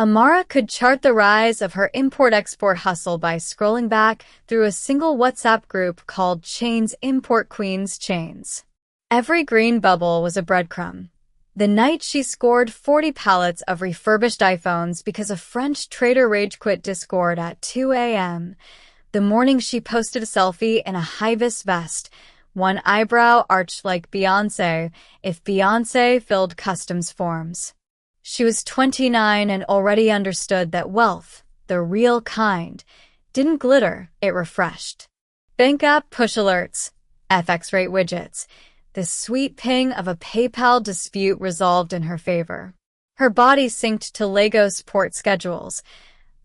Amara could chart the rise of her import-export hustle by scrolling back through a single WhatsApp group called Chains Import Queens Chains. Every green bubble was a breadcrumb. The night she scored 40 pallets of refurbished iPhones because a French trader rage quit Discord at 2 a.m. The morning she posted a selfie in a high-vis vest, one eyebrow arched like Beyoncé, if Beyoncé filled customs forms. She was 29 and already understood that wealth, the real kind, didn't glitter, it refreshed. Bank app push alerts, FX rate widgets, the sweet ping of a PayPal dispute resolved in her favor. Her body synced to Lagos port schedules,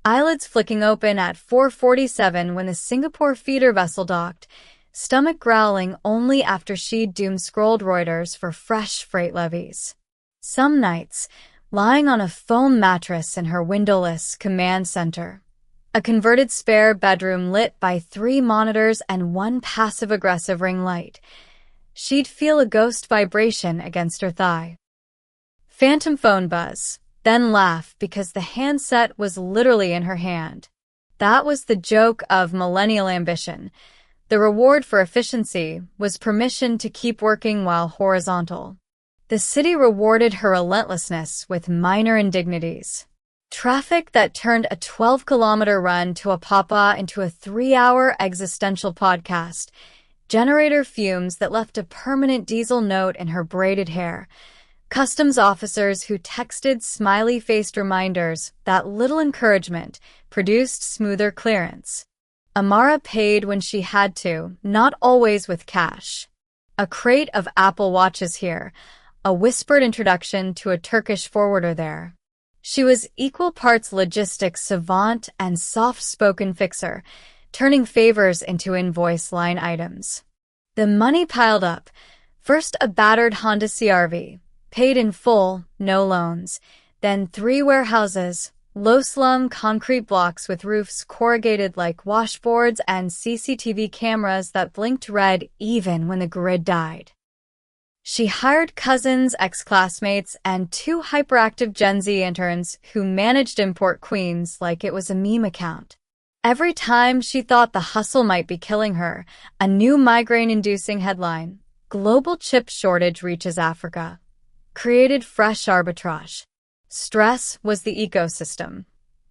eyelids flicking open at 4:47 when the Singapore feeder vessel docked, stomach growling only after she'd doom-scrolled Reuters for fresh freight levies. Some nights, lying on a foam mattress in her windowless command center, a converted spare bedroom lit by 3 monitors and 1 passive-aggressive ring light, she'd feel a ghost vibration against her thigh. Phantom phone buzz, then laugh because the handset was literally in her hand. That was the joke of millennial ambition. The reward for efficiency was permission to keep working while horizontal. The city rewarded her relentlessness with minor indignities. Traffic that turned a 12-kilometer run to a papa into a 3-hour existential podcast. Generator fumes that left a permanent diesel note in her braided hair. Customs officers who texted smiley-faced reminders that little encouragement produced smoother clearance. Amara paid when she had to, not always with cash. A crate of Apple Watches here, a whispered introduction to a Turkish forwarder there. She was equal parts logistics savant and soft-spoken fixer, turning favors into invoice line items. The money piled up. First a battered Honda CR-V, paid in full, no loans. Then 3 warehouses, low-slum concrete blocks with roofs corrugated like washboards and CCTV cameras that blinked red even when the grid died. She hired cousins, ex-classmates, and 2 hyperactive Gen Z interns who managed Import Queens like it was a meme account. Every time she thought the hustle might be killing her, a new migraine-inducing headline, "Global Chip Shortage Reaches Africa," created fresh arbitrage. Stress was the ecosystem.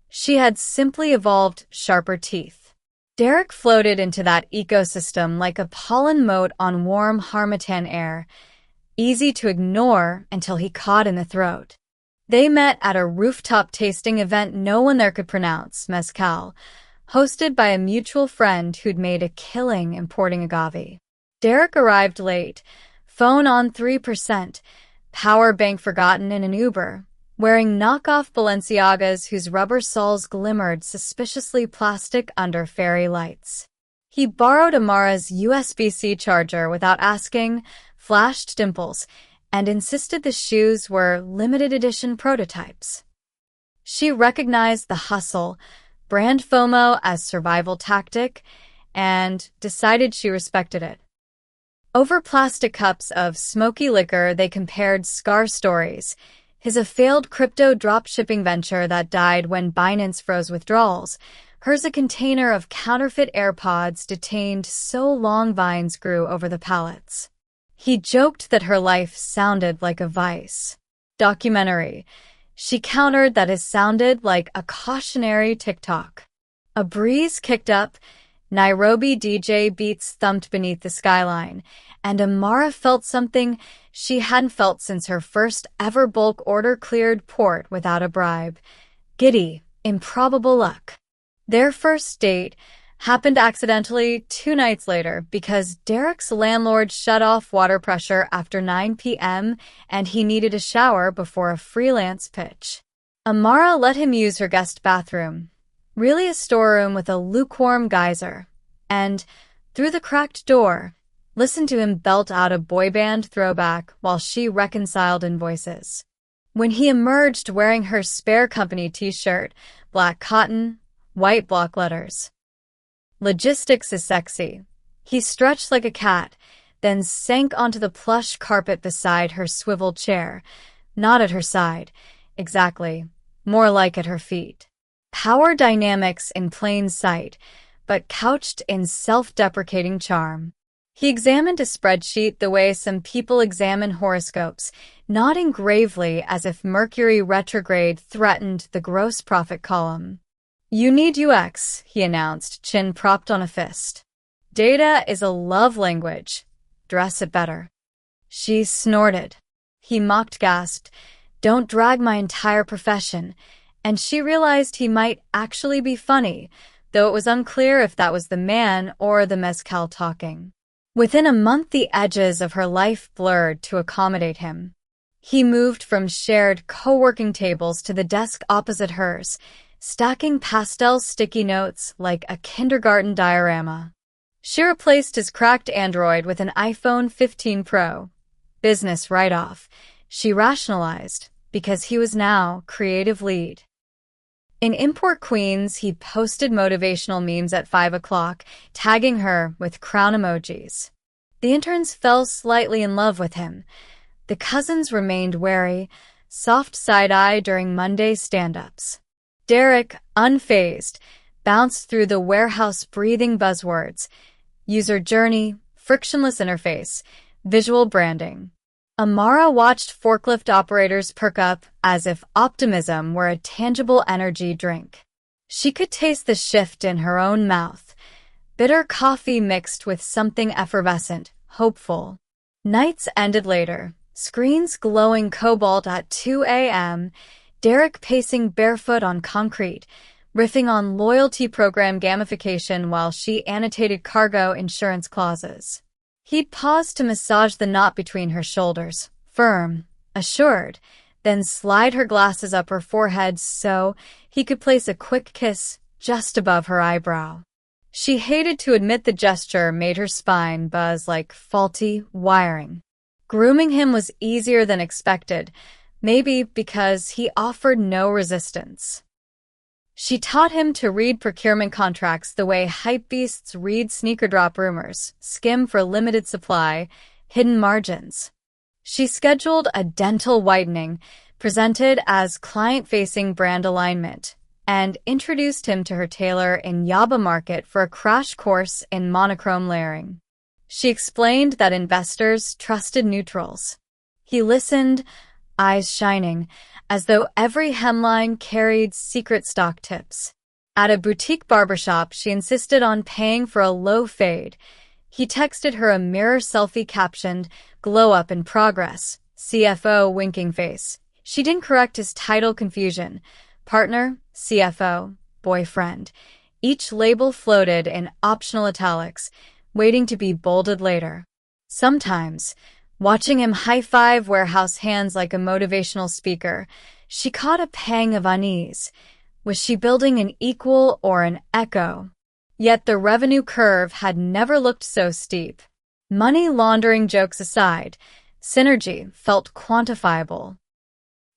She had simply evolved sharper teeth. Derek floated into that ecosystem like a pollen mote on warm harmattan air, easy to ignore until he caught in the throat. They met at a rooftop tasting event no one there could pronounce, mezcal, hosted by a mutual friend who'd made a killing importing agave. Derek arrived late, phone on 3%, power bank forgotten in an Uber, wearing knockoff Balenciagas whose rubber soles glimmered suspiciously plastic under fairy lights. He borrowed Amara's USB-C charger without asking, flashed dimples, and insisted the shoes were limited edition prototypes. She recognized the hustle, brand FOMO as survival tactic, and decided she respected it. Over plastic cups of smoky liquor, they compared scar stories. His a failed crypto dropshipping venture that died when Binance froze withdrawals. Hers a container of counterfeit AirPods detained so long vines grew over the pallets. He joked that her life sounded like a Vice documentary. She countered that it sounded like a cautionary TikTok. A breeze kicked up, Nairobi DJ beats thumped beneath the skyline, and Amara felt something she hadn't felt since her first ever bulk order cleared port without a bribe. Giddy, improbable luck. Their first date happened accidentally 2 nights later because Derek's landlord shut off water pressure after 9 p.m. and he needed a shower before a freelance pitch. Amara let him use her guest bathroom, really a storeroom with a lukewarm geyser, and, through the cracked door, listened to him belt out a boy band throwback while she reconciled invoices. When he emerged wearing her spare company t-shirt, black cotton, white block letters. Logistics is sexy. He stretched like a cat, then sank onto the plush carpet beside her swivel chair, not at her side, exactly, more like at her feet. Power dynamics in plain sight, but couched in self-deprecating charm. He examined a spreadsheet the way some people examine horoscopes, nodding gravely as if Mercury retrograde threatened the gross profit column. "You need UX," he announced, chin propped on a fist. "Data is a love language. Dress it better." She snorted. He mocked, gasped, "Don't drag my entire profession," and she realized he might actually be funny, though it was unclear if that was the man or the mezcal talking. Within a month, the edges of her life blurred to accommodate him. He moved from shared co-working tables to the desk opposite hers, stacking pastel sticky notes like a kindergarten diorama. She replaced his cracked Android with an iPhone 15 Pro. Business write-off, she rationalized, because he was now creative lead. In Import Queens, he posted motivational memes at 5 o'clock, tagging her with crown emojis. The interns fell slightly in love with him. The cousins remained wary, soft side-eye during Monday stand-ups. Derek, unfazed, bounced through the warehouse-breathing buzzwords: user journey, frictionless interface, visual branding. Amara watched forklift operators perk up as if optimism were a tangible energy drink. She could taste the shift in her own mouth. Bitter coffee mixed with something effervescent, hopeful. Nights ended later, screens glowing cobalt at 2 a.m., Derek pacing barefoot on concrete, riffing on loyalty program gamification while she annotated cargo insurance clauses. He'd pause to massage the knot between her shoulders, firm, assured, then slide her glasses up her forehead so he could place a quick kiss just above her eyebrow. She hated to admit the gesture made her spine buzz like faulty wiring. Grooming him was easier than expected, maybe because he offered no resistance. She taught him to read procurement contracts the way hypebeasts read sneaker drop rumors, skim for limited supply, hidden margins. She scheduled a dental whitening, presented as client-facing brand alignment, and introduced him to her tailor in Yaba Market for a crash course in monochrome layering. She explained that investors trusted neutrals. He listened, eyes shining, as though every hemline carried secret stock tips. At a boutique barbershop, she insisted on paying for a low fade. He texted her a mirror selfie captioned, "Glow up in progress, CFO winking face." She didn't correct his title confusion. Partner, CFO, boyfriend. Each label floated in optional italics, waiting to be bolded later. Sometimes, watching him high-five warehouse hands like a motivational speaker, she caught a pang of unease. Was she building an equal or an echo? Yet the revenue curve had never looked so steep. Money laundering jokes aside, synergy felt quantifiable.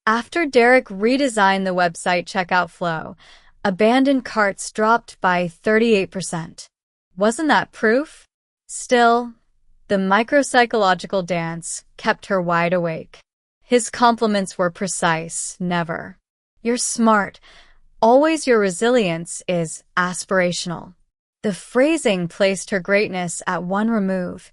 After Derek redesigned the website checkout flow, abandoned carts dropped by 38%. Wasn't that proof? Still, the micropsychological dance kept her wide awake. His compliments were precise, never. "You're smart. Always your resilience is aspirational." The phrasing placed her greatness at one remove,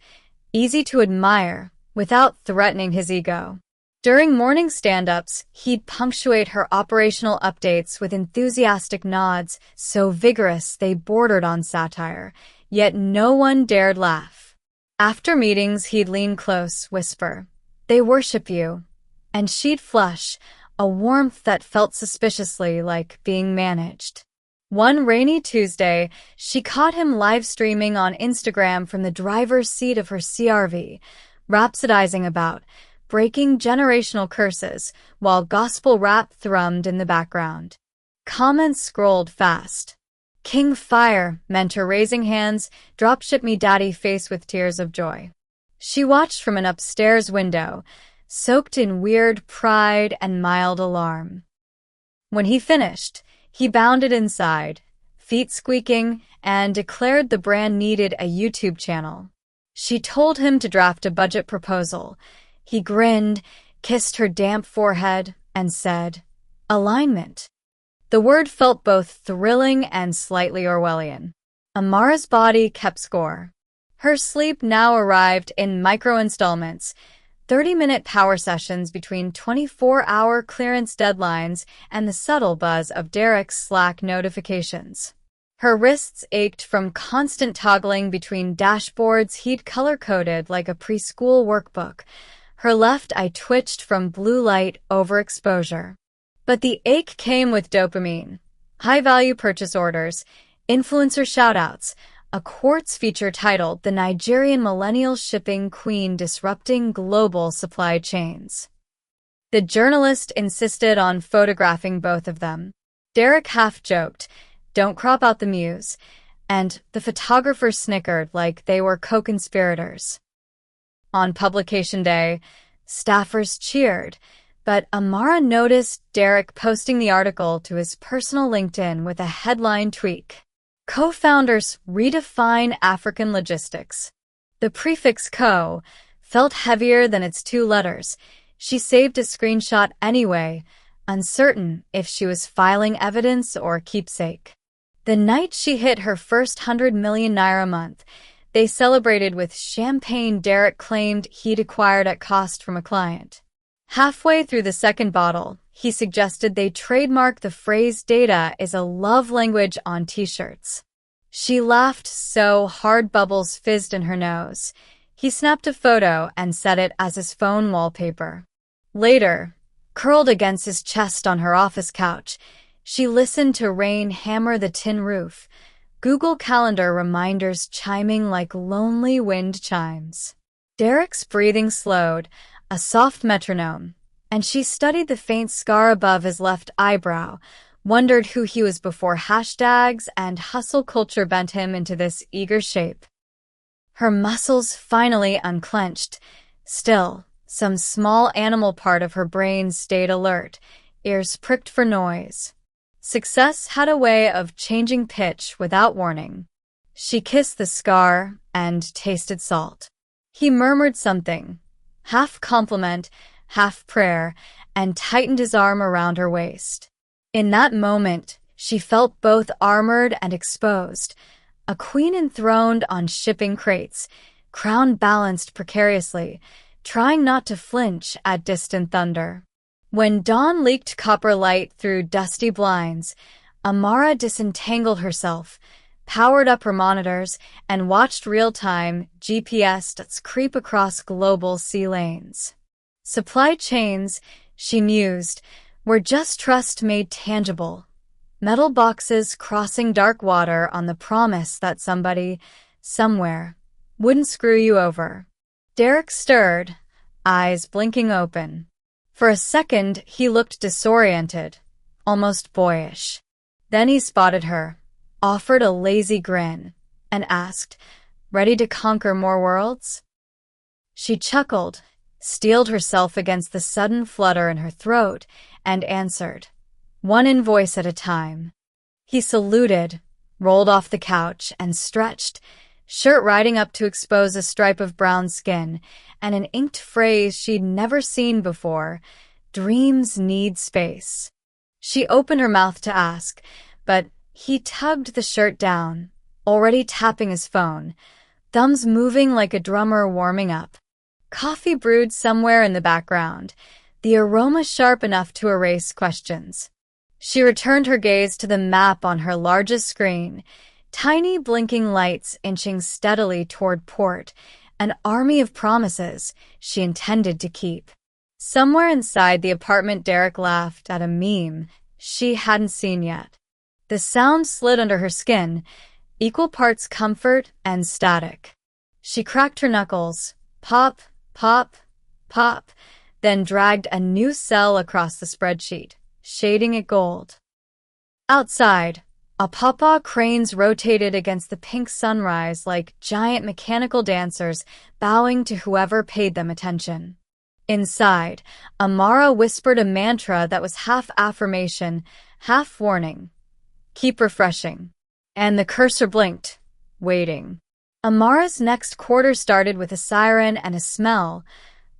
easy to admire without threatening his ego. During morning stand-ups, he'd punctuate her operational updates with enthusiastic nods so vigorous they bordered on satire, yet no one dared laugh. After meetings, he'd lean close, whisper, "They worship you." And she'd flush, a warmth that felt suspiciously like being managed. One rainy Tuesday, she caught him live streaming on Instagram from the driver's seat of her CRV, rhapsodizing about breaking generational curses while gospel rap thrummed in the background. Comments scrolled fast. "King Fire," mentor raising hands, "dropship me daddy" face with tears of joy. She watched from an upstairs window, soaked in weird pride and mild alarm. When he finished, he bounded inside, feet squeaking, and declared the brand needed a YouTube channel. She told him to draft a budget proposal. He grinned, kissed her damp forehead, and said, Alignment. The word felt both thrilling and slightly Orwellian. Amara's body kept score. Her sleep now arrived in micro-installments, 30-minute power sessions between 24-hour clearance deadlines and the subtle buzz of Derek's Slack notifications. Her wrists ached from constant toggling between dashboards he'd color-coded like a preschool workbook. Her left eye twitched from blue light overexposure. But the ache came with dopamine, high-value purchase orders, influencer shoutouts, a Quartz feature titled "The Nigerian Millennial Shipping Queen Disrupting Global Supply Chains." The journalist insisted on photographing both of them. Derek half-joked, "Don't crop out the muse," and the photographer snickered like they were co-conspirators. On publication day, staffers cheered, but Amara noticed Derek posting the article to his personal LinkedIn with a headline tweak. Co-founders redefine African logistics. The prefix co felt heavier than its two letters. She saved a screenshot anyway, uncertain if she was filing evidence or keepsake. The night she hit her first 100 million naira month, they celebrated with champagne Derek claimed he'd acquired at cost from a client. Halfway through the second bottle, he suggested they trademark the phrase "data is a love language" on t-shirts. She laughed so hard bubbles fizzed in her nose. He snapped a photo and set it as his phone wallpaper. Later, curled against his chest on her office couch, she listened to rain hammer the tin roof, Google Calendar reminders chiming like lonely wind chimes. Derek's breathing slowed, a soft metronome, and she studied the faint scar above his left eyebrow, wondered who he was before hashtags and hustle culture bent him into this eager shape. Her muscles finally unclenched. Still, some small animal part of her brain stayed alert, ears pricked for noise. Success had a way of changing pitch without warning. She kissed the scar and tasted salt. He murmured something, half compliment, half prayer, and tightened his arm around her waist. In that moment, she felt both armored and exposed, a queen enthroned on shipping crates, crown balanced precariously, trying not to flinch at distant thunder. When dawn leaked copper light through dusty blinds, Amara disentangled herself, powered up her monitors, and watched real-time GPS stats creep across global sea lanes. Supply chains, she mused, were just trust made tangible. Metal boxes crossing dark water on the promise that somebody, somewhere, wouldn't screw you over. Derek stirred, eyes blinking open. For a second, he looked disoriented, almost boyish. Then he spotted her, offered a lazy grin, and asked, "Ready to conquer more worlds?" She chuckled, steeled herself against the sudden flutter in her throat, and answered, "One invoice at a time." He saluted, rolled off the couch, and stretched, shirt riding up to expose a stripe of brown skin, and an inked phrase she'd never seen before, "Dreams need space." She opened her mouth to ask, but he tugged the shirt down, already tapping his phone, thumbs moving like a drummer warming up. Coffee brewed somewhere in the background, the aroma sharp enough to erase questions. She returned her gaze to the map on her largest screen, tiny blinking lights inching steadily toward port, an army of promises she intended to keep. Somewhere inside the apartment, Derek laughed at a meme she hadn't seen yet. The sound slid under her skin, equal parts comfort and static. She cracked her knuckles, pop, pop, pop, then dragged a new cell across the spreadsheet, shading it gold. Outside, Apapa cranes rotated against the pink sunrise like giant mechanical dancers bowing to whoever paid them attention. Inside, Amara whispered a mantra that was half affirmation, half warning. "Keep refreshing." And the cursor blinked, waiting. Amara's next quarter started with a siren and a smell,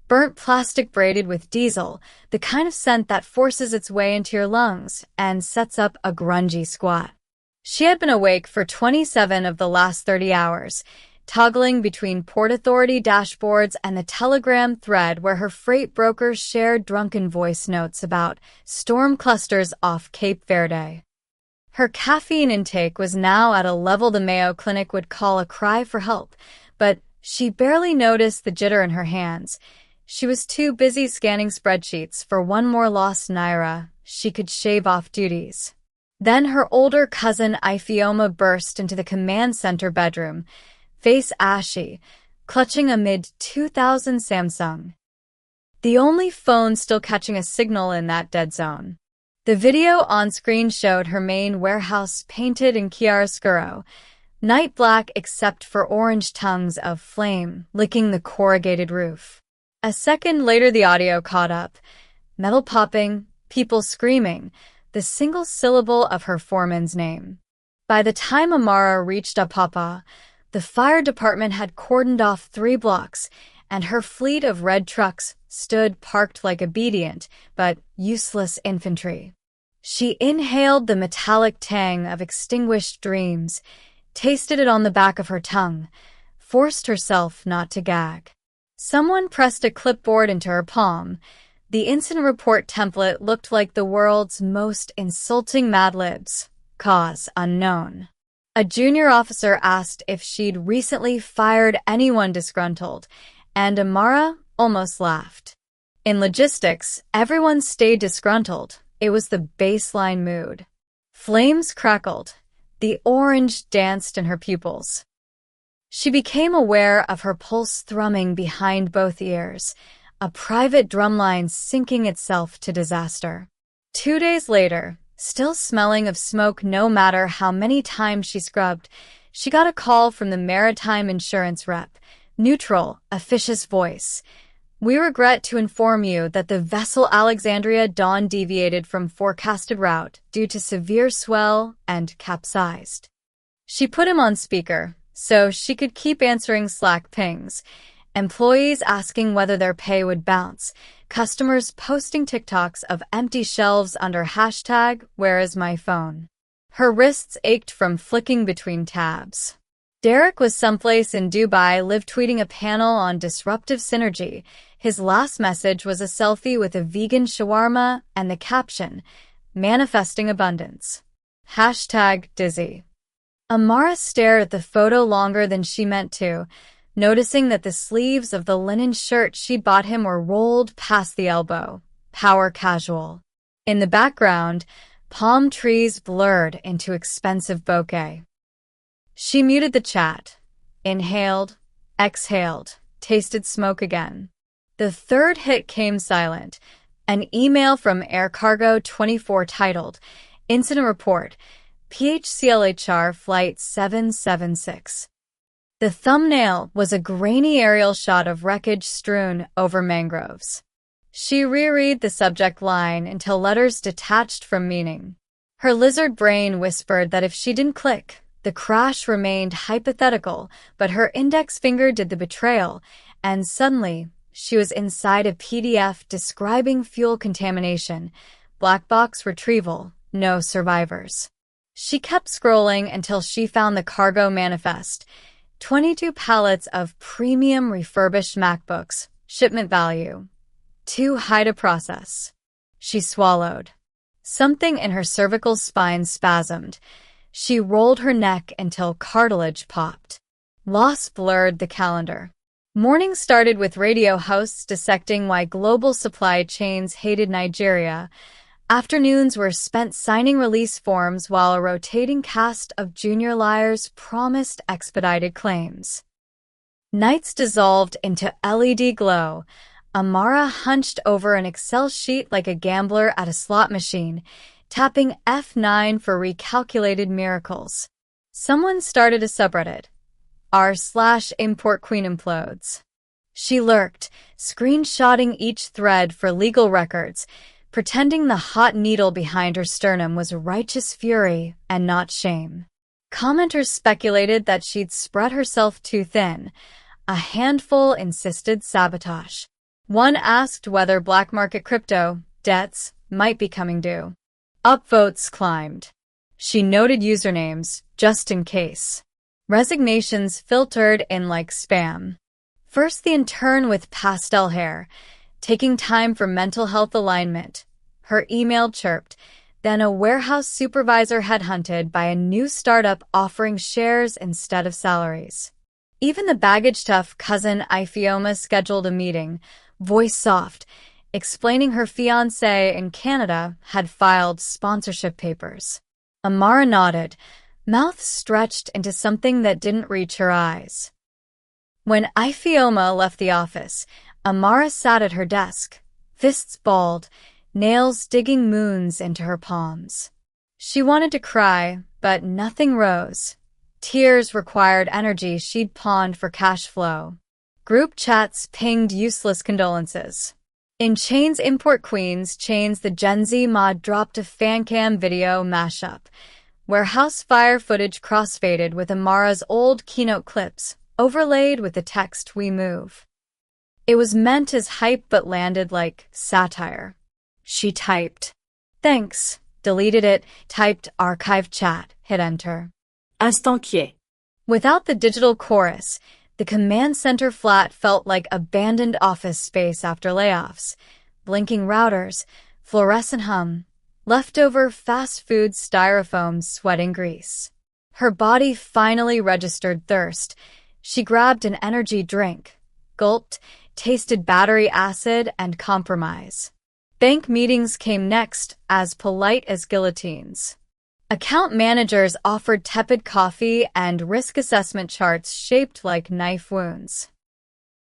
Burnt plastic braided with diesel, the kind of scent that forces its way into your lungs and sets up a grungy squat. She had been awake for 27 of the last 30 hours, toggling between Port Authority dashboards and the Telegram thread where her freight brokers shared drunken voice notes about storm clusters off Cape Verde. Her caffeine intake was now at a level the Mayo Clinic would call a cry for help, but she barely noticed the jitter in her hands. She was too busy scanning spreadsheets for one more lost naira she could shave off duties. Then her older cousin Ifeoma burst into the command center bedroom, face ashy, clutching a mid-2000 Samsung. The only phone still catching a signal in that dead zone. The video on screen showed her main warehouse painted in chiaroscuro, night black except for orange tongues of flame licking the corrugated roof. A second later the audio caught up, metal popping, people screaming, the single syllable of her foreman's name. By the time Amara reached Apapa, the fire department had cordoned off 3 blocks, and her fleet of red trucks stood parked like obedient but useless infantry. She inhaled the metallic tang of extinguished dreams, tasted it on the back of her tongue, forced herself not to gag. Someone pressed a clipboard into her palm. The incident report template looked like the world's most insulting Mad Libs. Cause unknown. A junior officer asked if she'd recently fired anyone disgruntled, and Amara almost laughed. In logistics, everyone stayed disgruntled. It was the baseline mood. Flames crackled. The orange danced in her pupils. She became aware of her pulse thrumming behind both ears, a private drumline sinking itself to disaster. 2 days later, still smelling of smoke no matter how many times she scrubbed, she got a call from the maritime insurance rep, neutral, officious voice. "We regret to inform you that the vessel Alexandria Dawn deviated from forecasted route due to severe swell and capsized." She put him on speaker so she could keep answering Slack pings, employees asking whether their pay would bounce, customers posting TikToks of empty shelves under hashtag #WhereIsMyPhone. Her wrists ached from flicking between tabs. Derek was someplace in Dubai live tweeting a panel on disruptive synergy. His last message was a selfie with a vegan shawarma and the caption, "Manifesting abundance." Hashtag dizzy. Amara stared at the photo longer than she meant to, noticing that the sleeves of the linen shirt she'd bought him were rolled past the elbow, power casual. In the background, palm trees blurred into expensive bokeh. She muted the chat, inhaled, exhaled, tasted smoke again. The third hit came silent, an email from Air Cargo 24 titled, "Incident Report, PHCLHR Flight 776. The thumbnail was a grainy aerial shot of wreckage strewn over mangroves. She reread the subject line until letters detached from meaning. Her lizard brain whispered that if she didn't click, the crash remained hypothetical, but her index finger did the betrayal, and suddenly she was inside a PDF describing fuel contamination, black box retrieval, no survivors. She kept scrolling until she found the cargo manifest, 22 pallets of premium refurbished MacBooks, shipment value too high to process. She swallowed. Something in her cervical spine spasmed. She rolled her neck until cartilage popped. Loss blurred the calendar. Morning started with radio hosts dissecting why global supply chains hated Nigeria. Afternoons were spent signing release forms while a rotating cast of junior liars promised expedited claims. Nights dissolved into LED glow. Amara hunched over an Excel sheet like a gambler at a slot machine, tapping F9 for recalculated miracles. Someone started a subreddit. r/import queen implodes. She lurked, screenshotting each thread for legal records, pretending the hot needle behind her sternum was righteous fury and not shame. Commenters speculated that she'd spread herself too thin. A handful insisted sabotage. One asked whether black market crypto debts might be coming due. Upvotes climbed. She noted usernames, just in case. Resignations filtered in like spam. First the intern with pastel hair, taking time for mental health alignment. Her email chirped. Then a warehouse supervisor headhunted by a new startup offering shares instead of salaries. Even the baggage-tough cousin Ifioma scheduled a meeting, voice soft, explaining her fiancé in Canada had filed sponsorship papers. Amara nodded, mouth stretched into something that didn't reach her eyes. When Ifioma left the office, Amara sat at her desk, fists balled, nails digging moons into her palms. She wanted to cry, but nothing rose. Tears required energy she'd pawned for cash flow. Group chats pinged useless condolences. In Chains Import Queens Chains, the Gen Z mod dropped a fancam video mashup, where house fire footage crossfaded with Amara's old keynote clips, overlaid with the text "We move." It was meant as hype but landed like satire. She typed, "Thanks," deleted it, typed "archive chat," hit enter. Instant quiet. Without the digital chorus, the command center flat felt like abandoned office space after layoffs. Blinking routers, fluorescent hum, leftover fast food styrofoam sweating grease. Her body finally registered thirst. She grabbed an energy drink, gulped, tasted battery acid and compromise. Bank meetings came next, as polite as guillotines. Account managers offered tepid coffee and risk assessment charts shaped like knife wounds.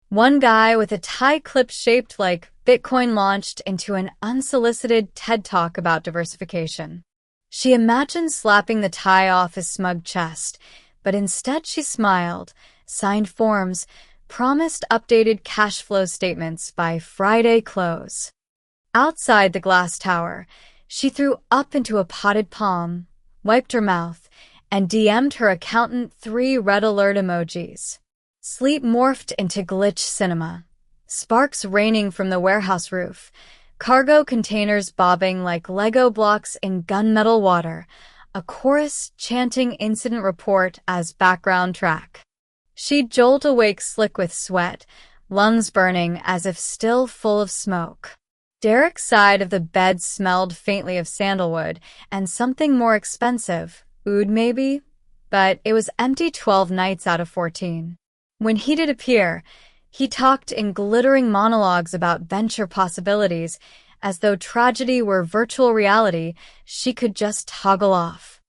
One guy with a tie clip shaped like Bitcoin launched into an unsolicited TED Talk about diversification. She imagined slapping the tie off his smug chest, but instead she smiled, signed forms, promised updated cash flow statements by Friday close. Outside the glass tower, she threw up into a potted palm, wiped her mouth, and DM'd her accountant 3 red alert emojis. Sleep morphed into glitch cinema. Sparks raining from the warehouse roof, cargo containers bobbing like Lego blocks in gunmetal water, a chorus chanting incident report as background track. She'd jolt awake slick with sweat, lungs burning as if still full of smoke. Derek's side of the bed smelled faintly of sandalwood and something more expensive, oud maybe, but it was empty 12 nights out of 14. When he did appear, he talked in glittering monologues about venture possibilities, as though tragedy were virtual reality she could just toggle off.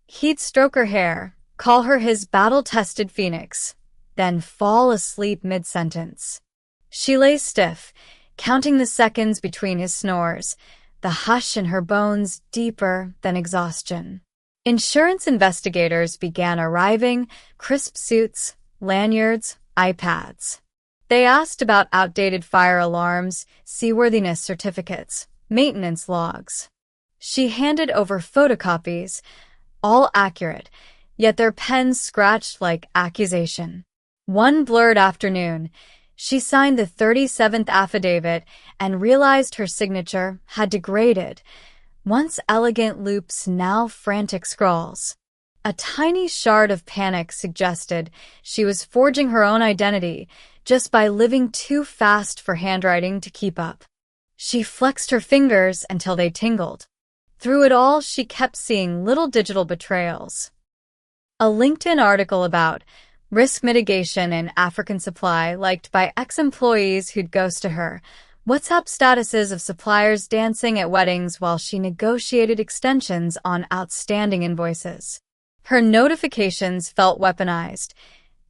He'd stroke her hair, call her his battle-tested phoenix, then fall asleep mid-sentence. She lay stiff, counting the seconds between his snores, the hush in her bones deeper than exhaustion. Insurance investigators began arriving, crisp suits, lanyards, iPads. They asked about outdated fire alarms, seaworthiness certificates, maintenance logs. She handed over photocopies, all accurate, yet their pens scratched like accusation. One blurred afternoon, she signed the 37th affidavit and realized her signature had degraded, once elegant loops now frantic scrawls. A tiny shard of panic suggested she was forging her own identity just by living too fast for handwriting to keep up. She flexed her fingers until they tingled. Through it all, she kept seeing little digital betrayals. A LinkedIn article about risk mitigation in African supply liked by ex-employees who'd ghost to her, WhatsApp statuses of suppliers dancing at weddings while she negotiated extensions on outstanding invoices. Her notifications felt weaponized,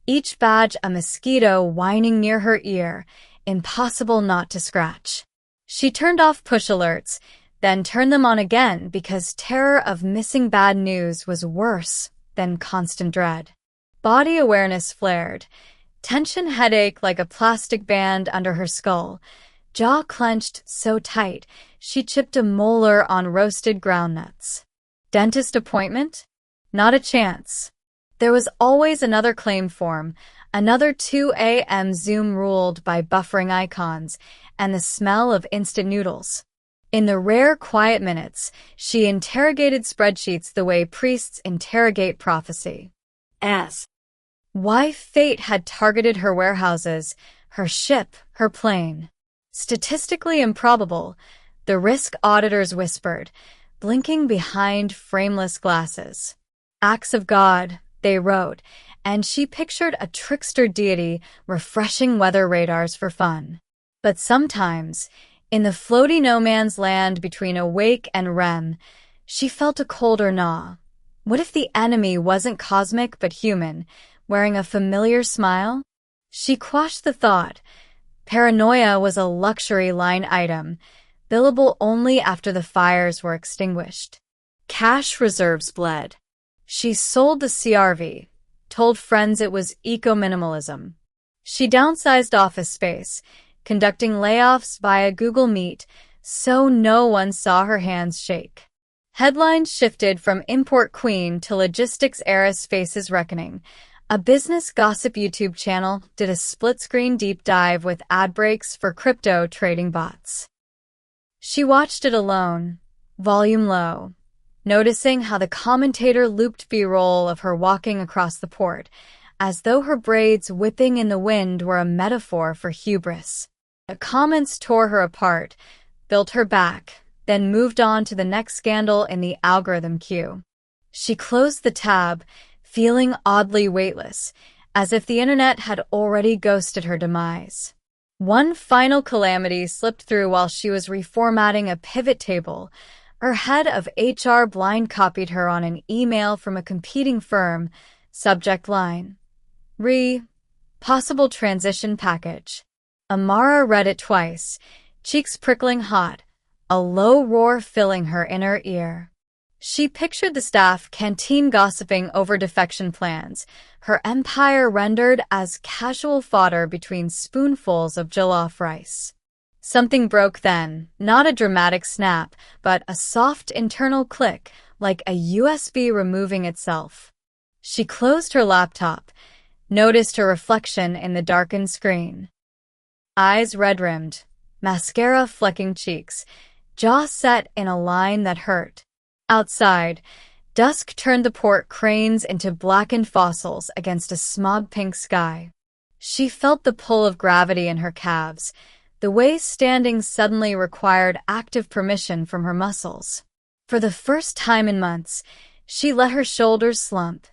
each badge a mosquito whining near her ear, impossible not to scratch. She turned off push alerts, then turned them on again because terror of missing bad news was worse than constant dread. Body awareness flared, tension headache like a plastic band under her skull, jaw clenched so tight she chipped a molar on roasted groundnuts. Dentist appointment? Not a chance. There was always another claim form, another 2 a.m. Zoom ruled by buffering icons and the smell of instant noodles. In the rare quiet minutes, she interrogated spreadsheets the way priests interrogate prophecy. Why fate had targeted her warehouses, her ship, her plane. Statistically improbable, the risk auditors whispered, blinking behind frameless glasses. Acts of God, they wrote, and she pictured a trickster deity refreshing weather radars for fun. But sometimes, in the floaty no-man's land between awake and REM, she felt a colder gnaw. What if the enemy wasn't cosmic but human, wearing a familiar smile? She quashed the thought. Paranoia was a luxury line item, billable only after the fires were extinguished. Cash reserves bled. She sold the CRV, told friends it was eco-minimalism. She downsized office space, conducting layoffs via Google Meet so no one saw her hands shake. Headlines shifted from import queen to logistics heiress faces reckoning. A business gossip YouTube channel did a split-screen deep dive with ad breaks for crypto trading bots. She watched it alone, volume low, noticing how the commentator looped B-roll of her walking across the port, as though her braids whipping in the wind were a metaphor for hubris. The comments tore her apart, built her back, then moved on to the next scandal in the algorithm queue. She closed the tab, feeling oddly weightless, as if the internet had already ghosted her demise. One final calamity slipped through while she was reformatting a pivot table. Her head of HR blind copied her on an email from a competing firm, subject line, possible transition package. Amara read it twice, cheeks prickling hot, a low roar filling her inner ear. She pictured the staff canteen gossiping over defection plans, her empire rendered as casual fodder between spoonfuls of jollof rice. Something broke then, not a dramatic snap, but a soft internal click, like a USB removing itself. She closed her laptop, noticed her reflection in the darkened screen. Eyes red-rimmed, mascara flecking cheeks, jaw set in a line that hurt. Outside, dusk turned the port cranes into blackened fossils against a smog-pink sky. She felt the pull of gravity in her calves, the way standing suddenly required active permission from her muscles. For the first time in months, she let her shoulders slump.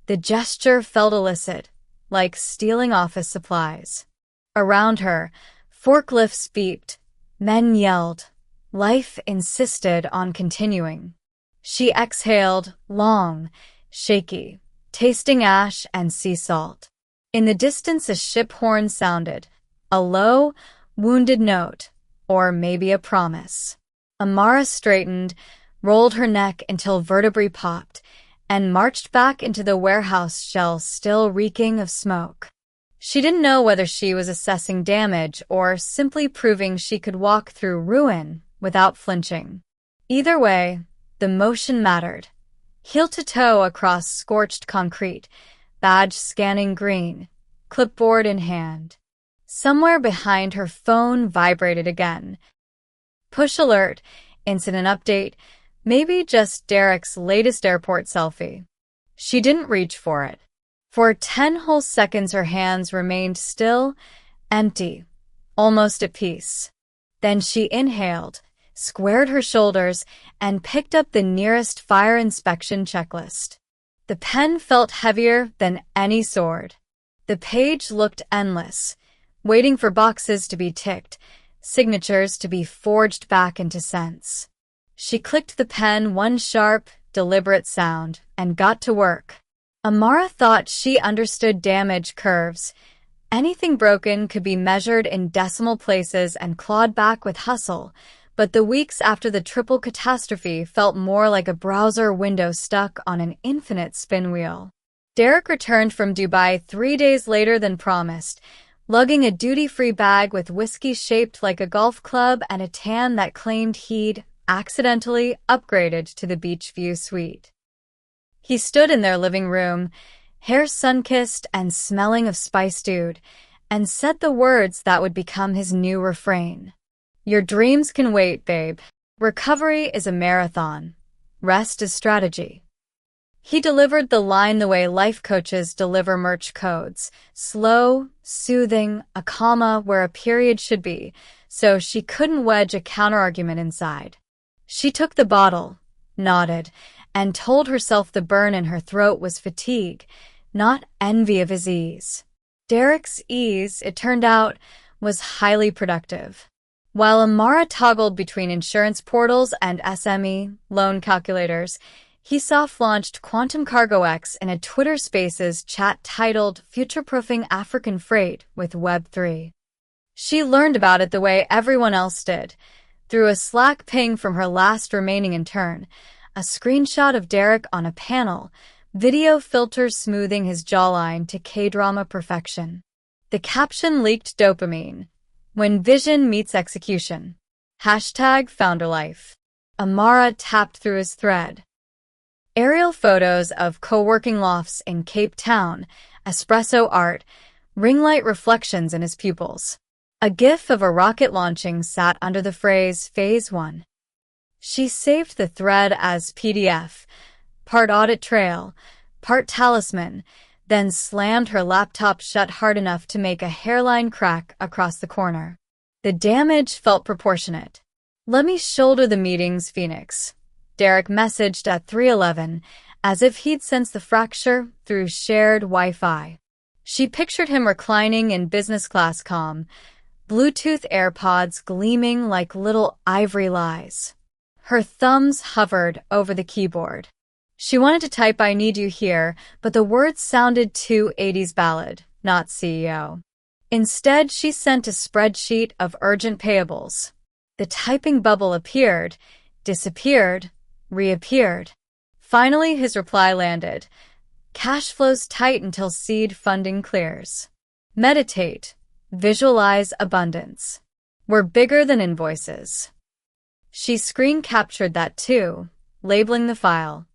The gesture felt illicit, like stealing office supplies. Around her, forklifts beeped, men yelled. Life insisted on continuing. She exhaled, long, shaky, tasting ash and sea salt. In the distance a ship horn sounded, a low, wounded note, or maybe a promise. Amara straightened, rolled her neck until vertebrae popped, and marched back into the warehouse shell still reeking of smoke. She didn't know whether she was assessing damage or simply proving she could walk through ruin without flinching. Either way, the motion mattered. Heel to toe across scorched concrete, badge scanning green, clipboard in hand. Somewhere behind her phone vibrated again. Push alert, incident update, maybe just Derek's latest airport selfie. She didn't reach for it. For 10 whole seconds her hands remained still, empty, almost at peace. Then she inhaled, squared her shoulders, and picked up the nearest fire inspection checklist. The pen felt heavier than any sword. The page looked endless, waiting for boxes to be ticked, signatures to be forged back into sense. She clicked the pen one sharp, deliberate sound, and got to work. Amara thought she understood damage curves. Anything broken could be measured in decimal places and clawed back with hustle, but the weeks after the triple catastrophe felt more like a browser window stuck on an infinite spin wheel. Derek returned from Dubai 3 days later than promised, lugging a duty-free bag with whiskey shaped like a golf club and a tan that claimed he'd accidentally upgraded to the beach view suite. He stood in their living room, hair sun-kissed and smelling of spiced oud, and said the words that would become his new refrain. "Your dreams can wait, babe. Recovery is a marathon. Rest is strategy." He delivered the line the way life coaches deliver merch codes: slow, soothing, a comma where a period should be, so she couldn't wedge a counterargument inside. She took the bottle, nodded, and told herself the burn in her throat was fatigue, not envy of his ease. Derek's ease, it turned out, was highly productive. While Amara toggled between insurance portals and SME loan calculators, he soft-launched Quantum Cargo X in a Twitter Spaces chat titled Future-Proofing African Freight with Web3. She learned about it the way everyone else did, through a Slack ping from her last remaining intern, a screenshot of Derek on a panel, video filters smoothing his jawline to K-drama perfection. The caption leaked dopamine. "When vision meets execution. #FounderLife." Amara tapped through his thread. Aerial photos of co-working lofts in Cape Town, espresso art, ring light reflections in his pupils. A gif of a rocket launching sat under the phrase Phase 1. She saved the thread as PDF, part audit trail, part talisman, then slammed her laptop shut hard enough to make a hairline crack across the corner. The damage felt proportionate. "Let me shoulder the meetings, Phoenix," Derek messaged at 3:11, as if he'd sensed the fracture through shared Wi-Fi. She pictured him reclining in business class calm, Bluetooth AirPods gleaming like little ivory lies. Her thumbs hovered over the keyboard. She wanted to type "I need you here," but the words sounded too 80s ballad, not CEO. Instead, she sent a spreadsheet of urgent payables. The typing bubble appeared, disappeared, reappeared. Finally, his reply landed. "Cash flows tight until seed funding clears. Meditate. Visualize abundance. We're bigger than invoices." She screen captured that too, labeling the file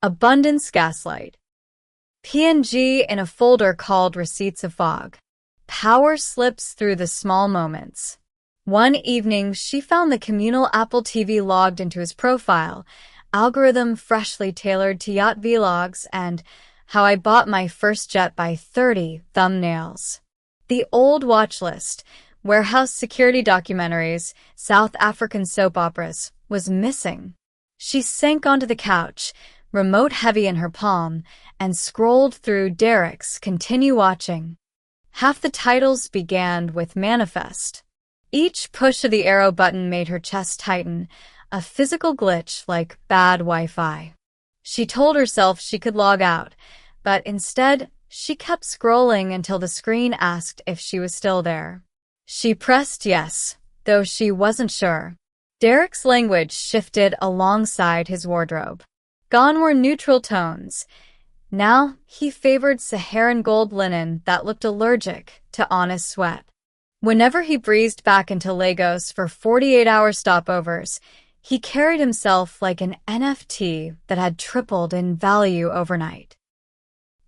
Abundance Gaslight. PNG in a folder called Receipts of Fog. Power slips through the small moments. One evening, she found the communal Apple TV logged into his profile, algorithm freshly tailored to yacht vlogs, and "How I Bought My First Jet by 30 thumbnails." The old watch list, warehouse security documentaries, South African soap operas, was missing. She sank onto the couch, remote heavy in her palm, and scrolled through Derek's Continue Watching. Half the titles began with Manifest. Each push of the arrow button made her chest tighten, a physical glitch like bad Wi-Fi. She told herself she could log out, but instead, she kept scrolling until the screen asked if she was still there. She pressed yes, though she wasn't sure. Derek's language shifted alongside his wardrobe. Gone were neutral tones. Now he favored Saharan gold linen that looked allergic to honest sweat. Whenever he breezed back into Lagos for 48-hour stopovers, he carried himself like an NFT that had tripled in value overnight.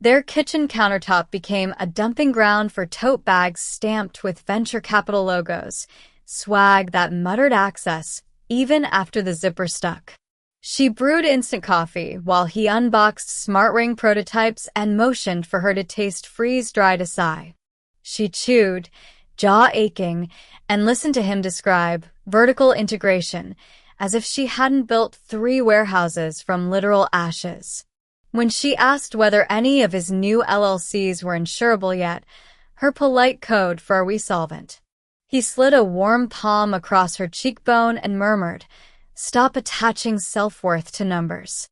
Their kitchen countertop became a dumping ground for tote bags stamped with venture capital logos, swag that muttered access even after the zipper stuck. She brewed instant coffee while he unboxed smart ring prototypes and motioned for her to taste freeze-dried acai. She chewed, jaw aching, and listened to him describe vertical integration as if she hadn't built 3 warehouses from literal ashes. When she asked whether any of his new LLCs were insurable yet, her polite code for "Are we solvent?" He slid a warm palm across her cheekbone and murmured, "Stop attaching self-worth to numbers."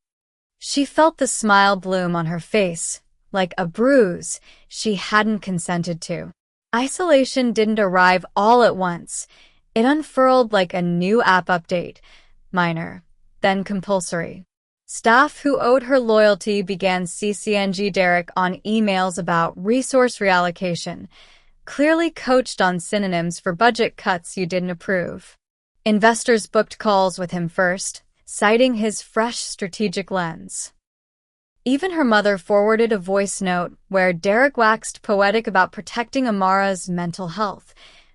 She felt the smile bloom on her face, like a bruise she hadn't consented to. Isolation didn't arrive all at once. It unfurled like a new app update, minor, then compulsory. Staff who owed her loyalty began CCNG Derek on emails about resource reallocation, clearly coached on synonyms for budget cuts you didn't approve. Investors booked calls with him first, citing his fresh strategic lens. Even her mother forwarded a voice note where Derek waxed poetic about protecting Amara's mental health,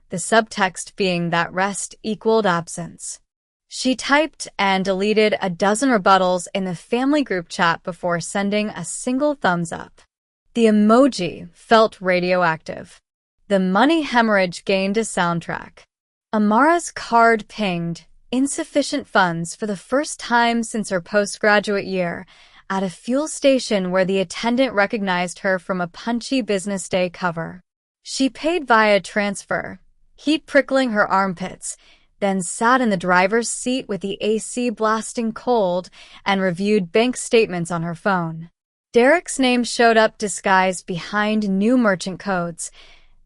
the subtext being that rest equaled absence. She typed and deleted a dozen rebuttals in the family group chat before sending a single thumbs up. The emoji felt radioactive. The money hemorrhage gained a soundtrack. Amara's card pinged insufficient funds for the first time since her postgraduate year at a fuel station where the attendant recognized her from a punchy Business Day cover. She paid via transfer, heat prickling her armpits, then sat in the driver's seat with the AC blasting cold and reviewed bank statements on her phone. Derek's name showed up disguised behind new merchant codes.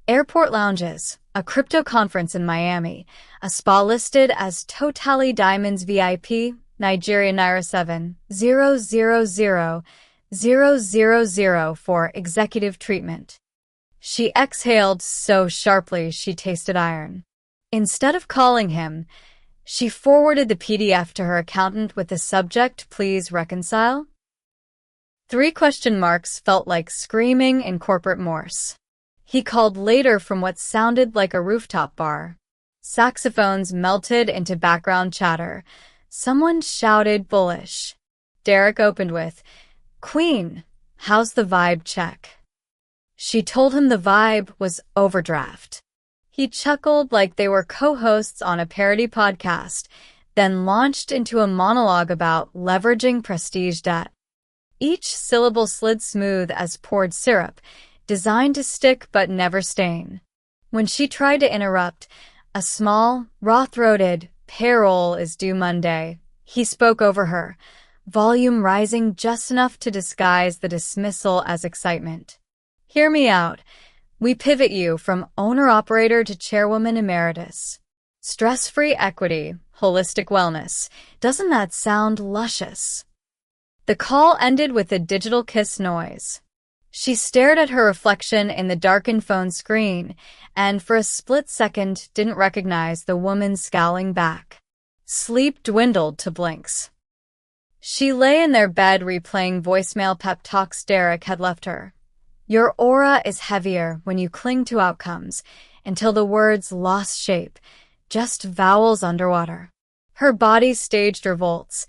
Airport lounges, a crypto conference in Miami, a spa listed as Totally Diamonds VIP, Nigeria Naira 7,000,000 for executive treatment. She exhaled so sharply she tasted iron. Instead of calling him, she forwarded the PDF to her accountant with the subject, "Please reconcile?" 3 question marks felt like screaming in corporate Morse. He called later from what sounded like a rooftop bar. Saxophones melted into background chatter. Someone shouted bullish. Derek opened with, "Queen, how's the vibe check?" She told him the vibe was overdraft. He chuckled like they were co-hosts on a parody podcast, then launched into a monologue about leveraging prestige debt. Each syllable slid smooth as poured syrup, designed to stick but never stain. When she tried to interrupt, a small, raw-throated "payroll is due Monday," he spoke over her, volume rising just enough to disguise the dismissal as excitement. "Hear me out. We pivot you from owner-operator to chairwoman emeritus. Stress-free equity, holistic wellness. Doesn't that sound luscious?" The call ended with a digital kiss noise. She stared at her reflection in the darkened phone screen and for a split second didn't recognize the woman scowling back. Sleep dwindled to blinks. She lay in their bed replaying voicemail pep talks Derek had left her. "Your aura is heavier when you cling to outcomes until the words lost shape, just vowels underwater." Her body staged revolts,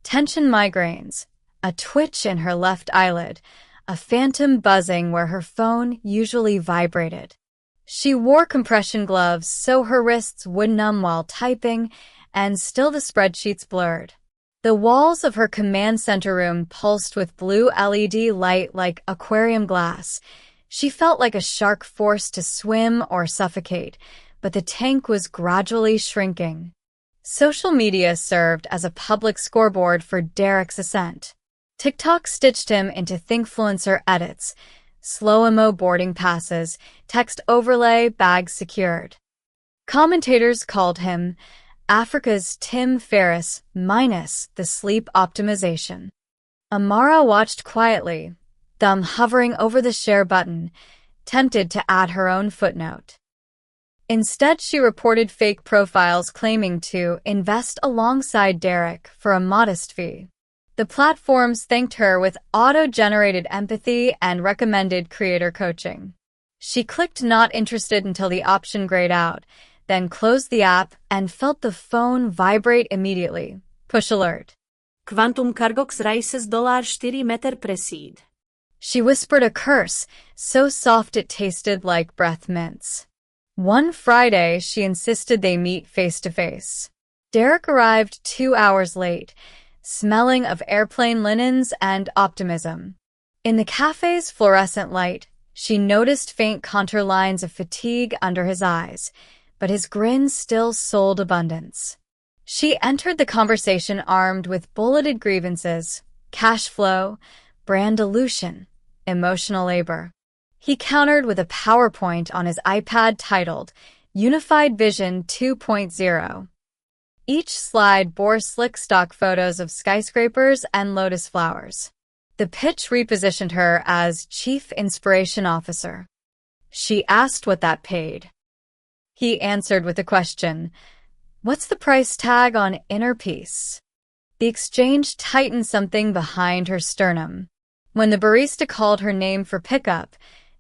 tension migraines, a twitch in her left eyelid, a phantom buzzing where her phone usually vibrated. She wore compression gloves so her wrists would numb while typing, and still the spreadsheets blurred. The walls of her command center room pulsed with blue LED light like aquarium glass. She felt like a shark forced to swim or suffocate, but the tank was gradually shrinking. Social media served as a public scoreboard for Derek's ascent. TikTok stitched him into Thinkfluencer edits, slow-mo boarding passes, text overlay, bags secured. Commentators called him Africa's Tim Ferriss minus the sleep optimization. Amara watched quietly, thumb hovering over the share button, tempted to add her own footnote. Instead, she reported fake profiles claiming to invest alongside Derek for a modest fee. The platforms thanked her with auto-generated empathy and recommended creator coaching. She clicked not interested until the option grayed out, then closed the app and felt the phone vibrate immediately. Push alert. Quantum Cargox Rises $4 meter preside. She whispered a curse, so soft it tasted like breath mints. One Friday, she insisted they meet face-to-face. Derek arrived 2 hours late, smelling of airplane linens and optimism. In the cafe's fluorescent light, she noticed faint contour lines of fatigue under his eyes, but his grin still sold abundance. She entered the conversation armed with bulleted grievances, cash flow, brand dilution, emotional labor. He countered with a PowerPoint on his iPad titled Unified Vision 2.0. Each slide bore slick stock photos of skyscrapers and lotus flowers. The pitch repositioned her as Chief Inspiration Officer. She asked what that paid. He answered with a question, "What's the price tag on inner peace?" The exchange tightened something behind her sternum. When the barista called her name for pickup,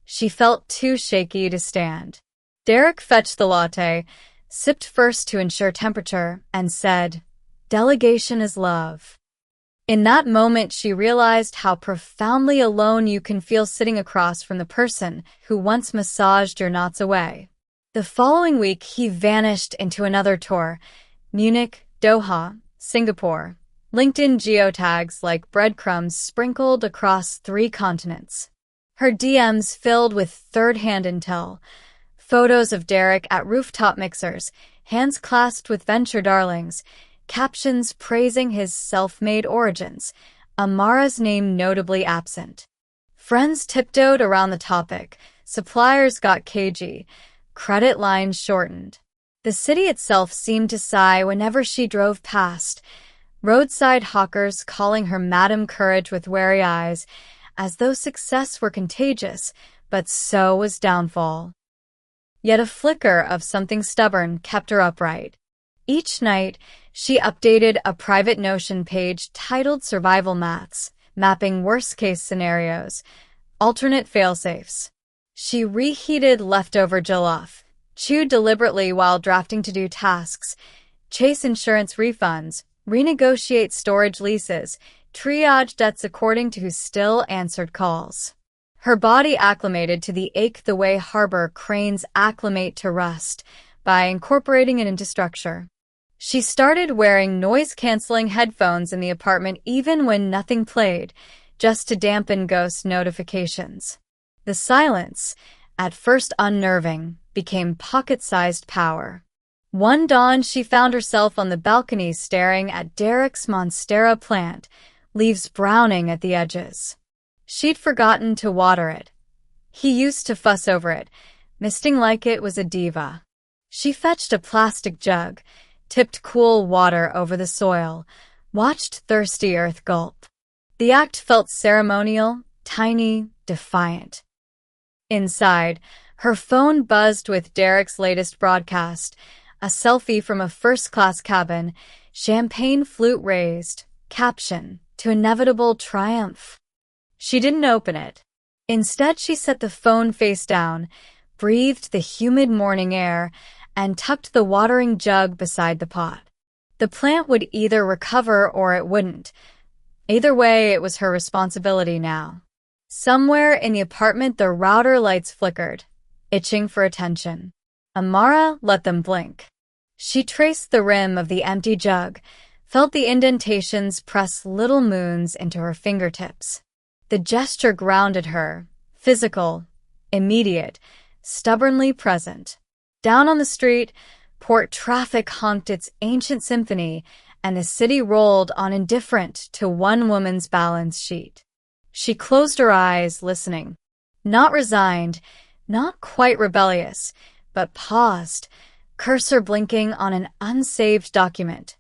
she felt too shaky to stand. Derek fetched the latte, sipped first to ensure temperature, and said, "Delegation is love." In that moment, she realized how profoundly alone you can feel sitting across from the person who once massaged your knots away. The following week, he vanished into another tour: Munich, Doha, Singapore. LinkedIn geotags like breadcrumbs sprinkled across 3 continents. Her DMs filled with third-hand intel. Photos of Derek at rooftop mixers, hands clasped with venture darlings, captions praising his self-made origins, Amara's name notably absent. Friends tiptoed around the topic, suppliers got cagey, credit lines shortened. The city itself seemed to sigh whenever she drove past, roadside hawkers calling her Madam Courage with wary eyes, as though success were contagious, but so was downfall. Yet a flicker of something stubborn kept her upright. Each night, she updated a private Notion page titled Survival Maths, mapping worst-case scenarios, alternate fail-safes. She reheated leftover jollof, chewed deliberately while drafting to-do tasks, chase insurance refunds, renegotiate storage leases, triage debts according to who still answered calls. Her body acclimated to the ache the way harbor cranes acclimate to rust by incorporating it into structure. She started wearing noise-canceling headphones in the apartment even when nothing played, just to dampen ghost notifications. The silence, at first unnerving, became pocket-sized power. One dawn, she found herself on the balcony staring at Derek's monstera plant, leaves browning at the edges. She'd forgotten to water it. He used to fuss over it, misting like it was a diva. She fetched a plastic jug, tipped cool water over the soil, watched thirsty earth gulp. The act felt ceremonial, tiny, defiant. Inside, her phone buzzed with Derek's latest broadcast, a selfie from a first-class cabin, champagne flute raised, caption, "To inevitable triumph." She didn't open it. Instead, she set the phone face down, breathed the humid morning air, and tucked the watering jug beside the pot. The plant would either recover or it wouldn't. Either way, it was her responsibility now. Somewhere in the apartment, the router lights flickered, itching for attention. Amara let them blink. She traced the rim of the empty jug, felt the indentations press little moons into her fingertips. The gesture grounded her, physical, immediate, stubbornly present. Down on the street, port traffic honked its ancient symphony, and the city rolled on indifferent to one woman's balance sheet. She closed her eyes, listening. Not resigned, not quite rebellious, but paused, cursor blinking on an unsaved document,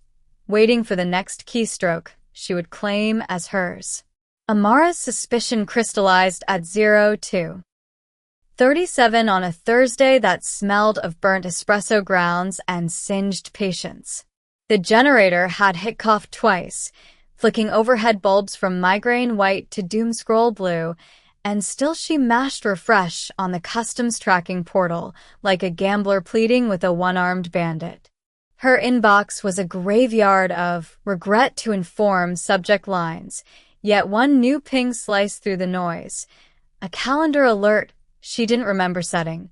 waiting for the next keystroke she would claim as hers. Amara's suspicion crystallized at 02:37 on a Thursday that smelled of burnt espresso grounds and singed patience. The generator had hit cough twice, flicking overhead bulbs from migraine white to doom scroll blue, and still she mashed refresh on the customs tracking portal like a gambler pleading with a one-armed bandit. Her inbox was a graveyard of regret to inform subject lines, yet one new ping sliced through the noise. A calendar alert she didn't remember setting.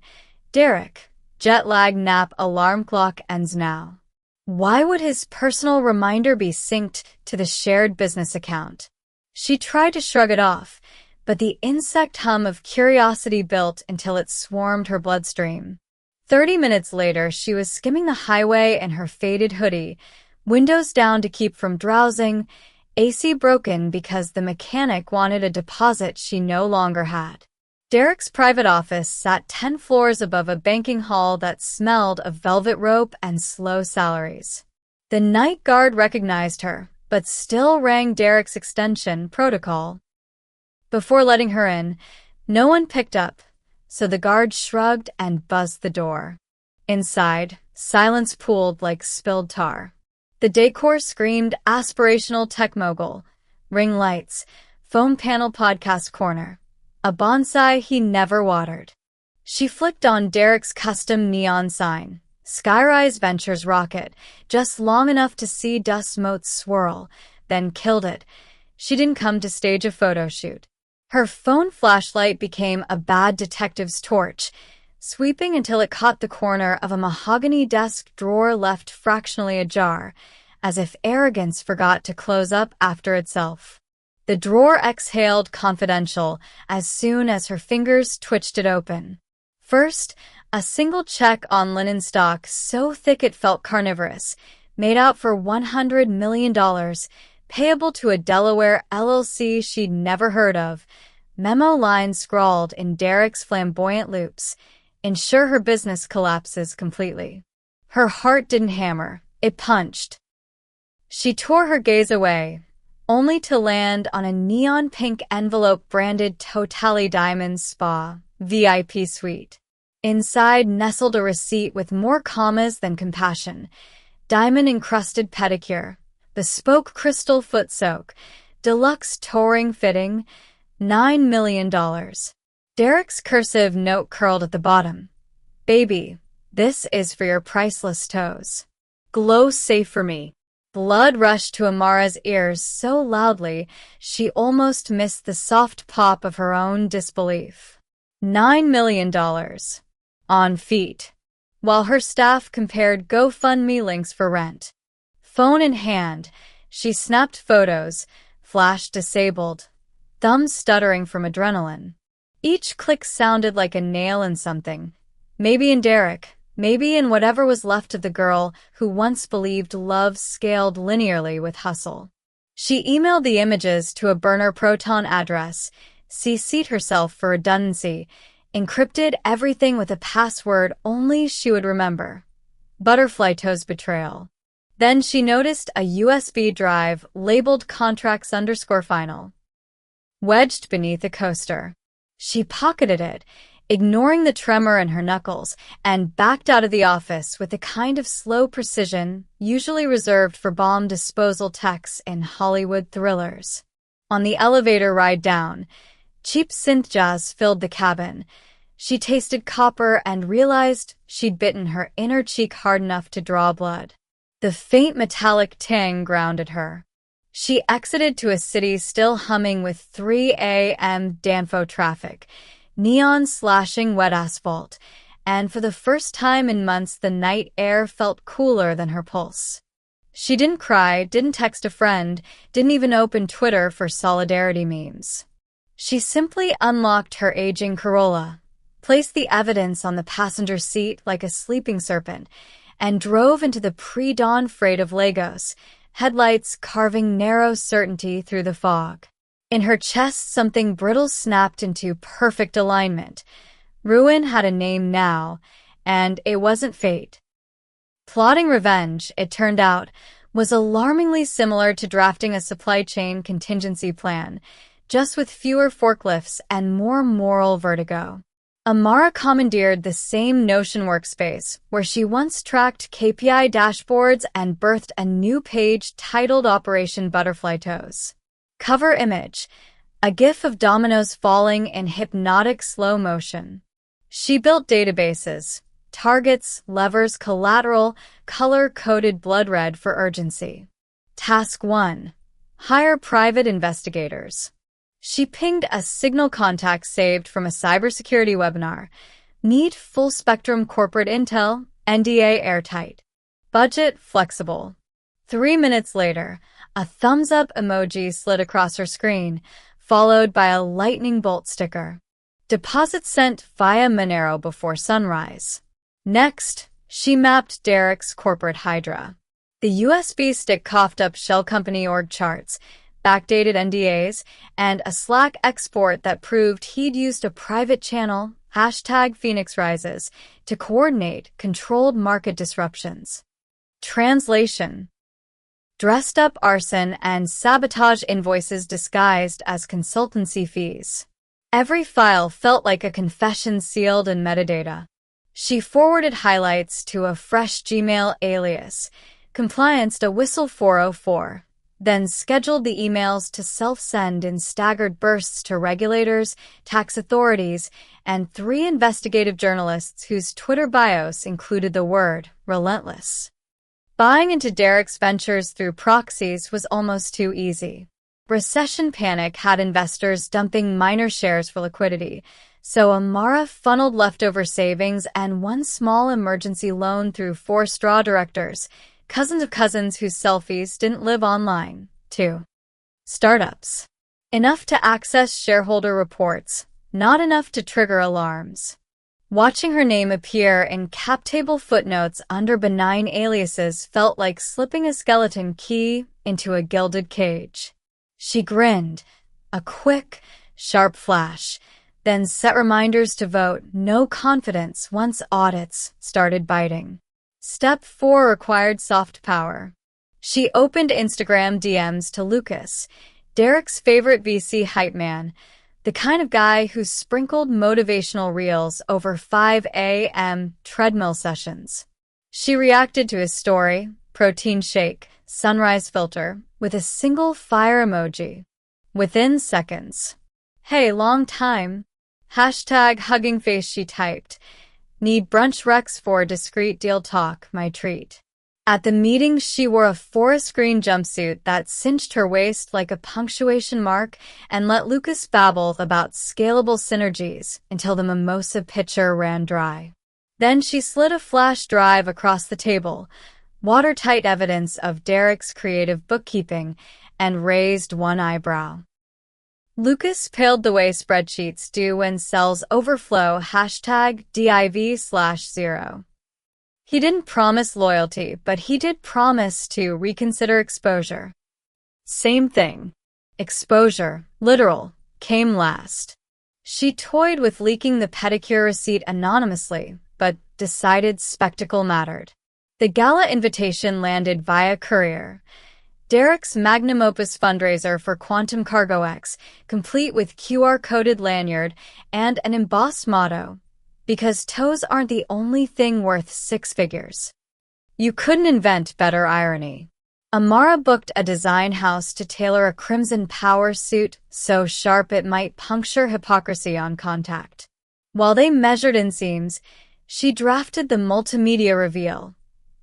Derek, jet lag nap alarm clock ends now. Why would his personal reminder be synced to the shared business account? She tried to shrug it off, but the insect hum of curiosity built until it swarmed her bloodstream. 30 minutes later, she was skimming the highway in her faded hoodie, windows down to keep from drowsing, AC broken because the mechanic wanted a deposit she no longer had. Derek's private office sat 10 floors above a banking hall that smelled of velvet rope and slow salaries. The night guard recognized her, but still rang Derek's extension protocol. Before letting her in, no one picked up, so the guard shrugged and buzzed the door. Inside, silence pooled like spilled tar. The decor screamed aspirational tech mogul, ring lights, Foam panel podcast corner. A bonsai he never watered. She flicked on Derek's custom neon sign. Skyrise Ventures rocket, just long enough to see dust motes swirl, then killed it. She didn't come to stage a photo shoot. Her phone flashlight became a bad detective's torch, sweeping until it caught the corner of a mahogany desk drawer left fractionally ajar, as if arrogance forgot to close up after itself. The drawer exhaled confidential as soon as her fingers twitched it open. First, a single check on linen stock so thick it felt carnivorous, made out for $100 million, payable to a Delaware LLC she'd never heard of. Memo lines scrawled in Derek's flamboyant loops. Ensure her business collapses completely. Her heart didn't hammer, it punched. She tore her gaze away, only to land on a neon pink envelope branded Totally Diamonds Spa, VIP Suite. Inside nestled a receipt with more commas than compassion. Diamond-encrusted pedicure, bespoke crystal foot soak, deluxe touring fitting, $9 million. Derek's cursive note curled at the bottom. Baby, this is for your priceless toes. Glow safe for me. Blood rushed to Amara's ears so loudly she almost missed the soft pop of her own disbelief. $9 million. On feet. While her staff compared GoFundMe links for rent. Phone in hand, she snapped photos, flash disabled, thumbs stuttering from adrenaline. Each click sounded like a nail in something. Maybe in Derek, maybe in whatever was left of the girl who once believed love scaled linearly with hustle. She emailed the images to a burner Proton address, CC'd herself for redundancy, encrypted everything with a password only she would remember. Butterfly Toes betrayal. Then she noticed a USB drive labeled contracts_final, wedged beneath a coaster. She pocketed it, ignoring the tremor in her knuckles, and backed out of the office with the kind of slow precision usually reserved for bomb disposal techs in Hollywood thrillers. On the elevator ride down, cheap synth jazz filled the cabin. She tasted copper and realized she'd bitten her inner cheek hard enough to draw blood. The faint metallic tang grounded her. She exited to a city still humming with 3 a.m. Danfo traffic, neon slashing wet asphalt, and for the first time in months the night air felt cooler than her pulse. She didn't cry, didn't text a friend, didn't even open Twitter for solidarity memes. She simply unlocked her aging Corolla, placed the evidence on the passenger seat like a sleeping serpent, and drove into the pre-dawn freight of Lagos, headlights carving narrow certainty through the fog. In her chest, something brittle snapped into perfect alignment. Ruin had a name now, and it wasn't fate. Plotting revenge, it turned out, was alarmingly similar to drafting a supply chain contingency plan, just with fewer forklifts and more moral vertigo. Amara commandeered the same Notion workspace where she once tracked KPI dashboards and birthed a new page titled Operation Butterfly Toes. Cover image, a gif of dominoes falling in hypnotic slow motion. She built databases, targets, levers, collateral, color-coded blood red for urgency. Task 1. Hire private investigators. She pinged a Signal contact saved from a cybersecurity webinar. Need full-spectrum corporate intel, NDA airtight. Budget flexible. 3 minutes later, a thumbs-up emoji slid across her screen, followed by a lightning bolt sticker. Deposit sent via Monero before sunrise. Next, she mapped Derek's corporate hydra. The USB stick coughed up shell company org charts, backdated NDAs, and a Slack export that proved he'd used a private channel, #PhoenixRises, to coordinate controlled market disruptions. Translation: dressed up arson and sabotage invoices disguised as consultancy fees. Every file felt like a confession sealed in metadata. She forwarded highlights to a fresh Gmail alias, complianced a whistle 404. then scheduled the emails to self-send in staggered bursts to regulators, tax authorities, and 3 investigative journalists whose Twitter bios included the word relentless. Buying into Derek's ventures through proxies was almost too easy. Recession panic had investors dumping minor shares for liquidity, so Amara funneled leftover savings and one small emergency loan through 4 straw directors, cousins of cousins whose selfies didn't live online, too. Startups. Enough to access shareholder reports, not enough to trigger alarms. Watching her name appear in cap table footnotes under benign aliases felt like slipping a skeleton key into a gilded cage. She grinned, a quick, sharp flash, then set reminders to vote no confidence once audits started biting. Step 4 required soft power. She opened Instagram DMs to Lucas, Derek's favorite VC hype man, the kind of guy who sprinkled motivational reels over 5 a.m. treadmill sessions. She reacted to his story, protein shake, sunrise filter, with a single fire emoji. Within seconds. Hey, long time. Hashtag hugging face, she typed. Need brunch recs for discreet deal talk, my treat. At the meeting, she wore a forest green jumpsuit that cinched her waist like a punctuation mark and let Lucas babble about scalable synergies until the mimosa pitcher ran dry. Then she slid a flash drive across the table, watertight evidence of Derek's creative bookkeeping, and raised one eyebrow. Lucas paled the way spreadsheets do when cells overflow #div/0. He didn't promise loyalty, but he did promise to reconsider exposure. Same thing. Exposure, literal, came last. She toyed with leaking the pedicure receipt anonymously, but decided spectacle mattered. The gala invitation landed via courier. Derek's magnum opus fundraiser for Quantum Cargo X, complete with QR-coded lanyard and an embossed motto, because toes aren't the only thing worth 6 figures. You couldn't invent better irony. Amara booked a design house to tailor a crimson power suit so sharp it might puncture hypocrisy on contact. While they measured inseams, she drafted the multimedia reveal,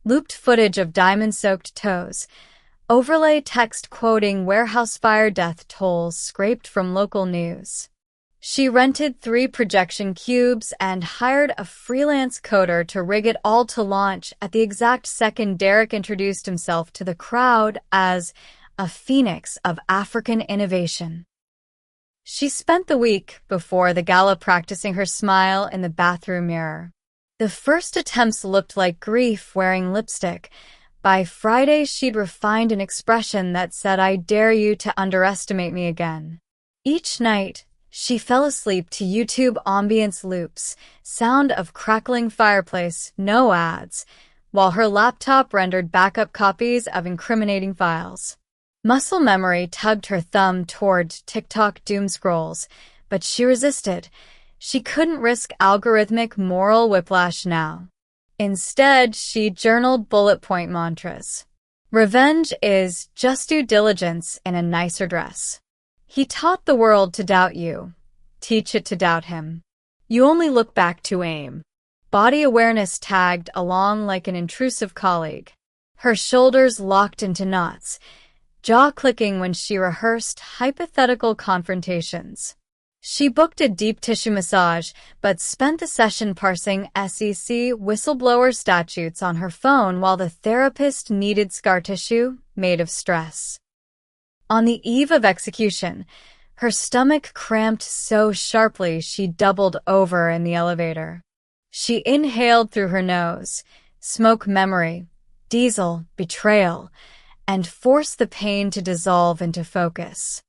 looped footage of diamond-soaked toes, overlay text quoting warehouse fire death tolls scraped from local news. She rented 3 projection cubes and hired a freelance coder to rig it all to launch at the exact second Derek introduced himself to the crowd as a phoenix of African innovation. She spent the week before the gala practicing her smile in the bathroom mirror. The first attempts looked like grief wearing lipstick. By Friday, she'd refined an expression that said, "I dare you to underestimate me again." Each night, she fell asleep to YouTube ambience loops, sound of crackling fireplace, no ads, while her laptop rendered backup copies of incriminating files. Muscle memory tugged her thumb toward TikTok doom scrolls, but she resisted. She couldn't risk algorithmic moral whiplash now. Instead, she journaled bullet point mantras. Revenge is just due diligence in a nicer dress. He taught the world to doubt you. Teach it to doubt him. You only look back to aim. Body awareness tagged along like an intrusive colleague. Her shoulders locked into knots, jaw clicking when she rehearsed hypothetical confrontations. She booked a deep tissue massage, but spent the session parsing SEC whistleblower statutes on her phone while the therapist needed scar tissue made of stress. On the eve of execution, her stomach cramped so sharply she doubled over in the elevator. She inhaled through her nose, smoke memory, diesel, betrayal, and forced the pain to dissolve into focus.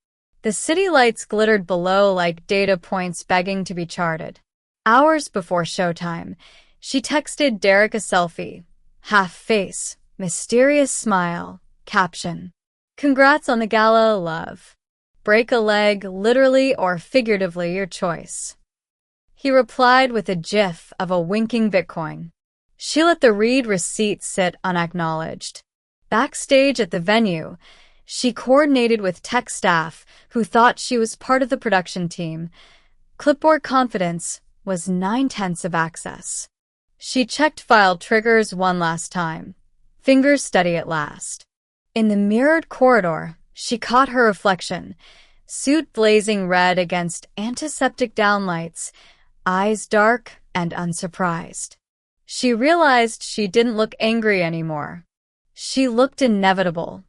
The city lights glittered below like data points begging to be charted. Hours before showtime, she texted Derek a selfie. Half face, mysterious smile, caption. Congrats on the gala, love. Break a leg, literally or figuratively, your choice. He replied with a gif of a winking Bitcoin. She let the read receipt sit unacknowledged. Backstage at the venue, She coordinated with tech staff who thought she was part of the production team. Clipboard confidence was 9/10 of access. She checked file triggers one last time. Fingers steady at last. In the mirrored corridor, she caught her reflection, suit blazing red against antiseptic downlights, eyes dark and unsurprised. She realized she didn't look angry anymore. She looked inevitable.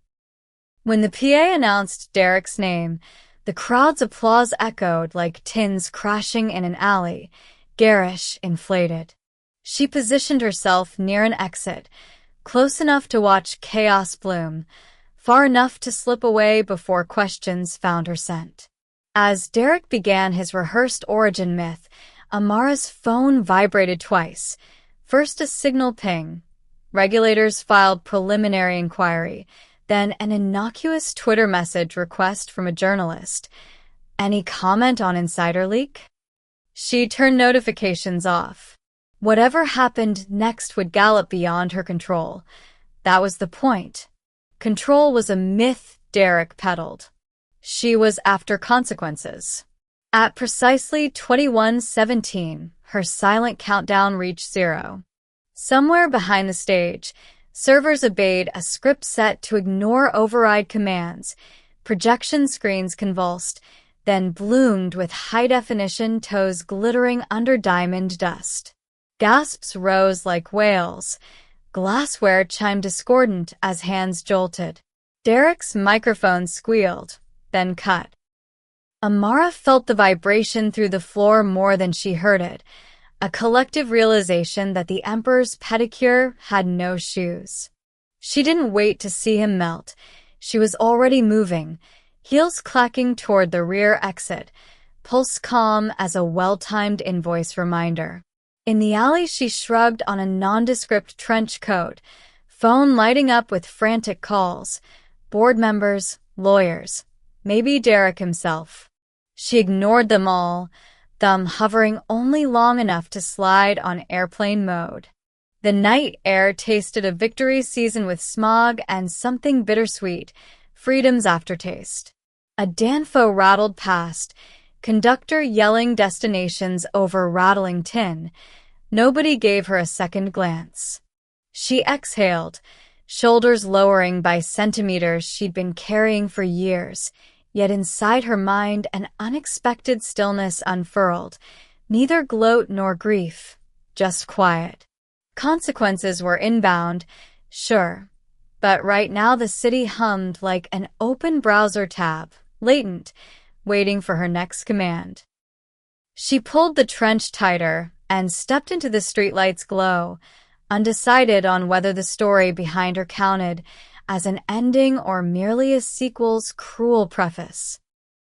When the PA announced Derek's name, the crowd's applause echoed like tins crashing in an alley, garish, inflated. She positioned herself near an exit, close enough to watch chaos bloom, far enough to slip away before questions found her scent. As Derek began his rehearsed origin myth, Amara's phone vibrated twice. First a signal ping. Regulators filed preliminary inquiry. Then an innocuous Twitter message request from a journalist. Any comment on insider leak? She turned notifications off. Whatever happened next would gallop beyond her control. That was the point. Control was a myth Derek peddled. She was after consequences. At precisely 21:17, her silent countdown reached 0. Somewhere behind the stage, servers obeyed a script set to ignore override commands. Projection screens convulsed, then bloomed with high-definition toes glittering under diamond dust. Gasps rose like wails. Glassware chimed discordant as hands jolted. Derek's microphone squealed, then cut. Amara felt the vibration through the floor more than she heard it, a collective realization that the Emperor's pedicure had no shoes. She didn't wait to see him melt. She was already moving, heels clacking toward the rear exit, pulse calm as a well-timed invoice reminder. In the alley, she shrugged on a nondescript trench coat, phone lighting up with frantic calls. Board members, lawyers, maybe Derek himself. She ignored them all, thumb hovering only long enough to slide on airplane mode. The night air tasted of victory seasoned with smog and something bittersweet, freedom's aftertaste. A Danfo rattled past, conductor yelling destinations over rattling tin. Nobody gave her a second glance. She exhaled, shoulders lowering by centimeters she'd been carrying for years, yet inside her mind an unexpected stillness unfurled, neither gloat nor grief, just quiet. Consequences were inbound, sure, but right now the city hummed like an open browser tab, latent, waiting for her next command. She pulled the trench tighter and stepped into the streetlight's glow, undecided on whether the story behind her counted as an ending or merely a sequel's cruel preface.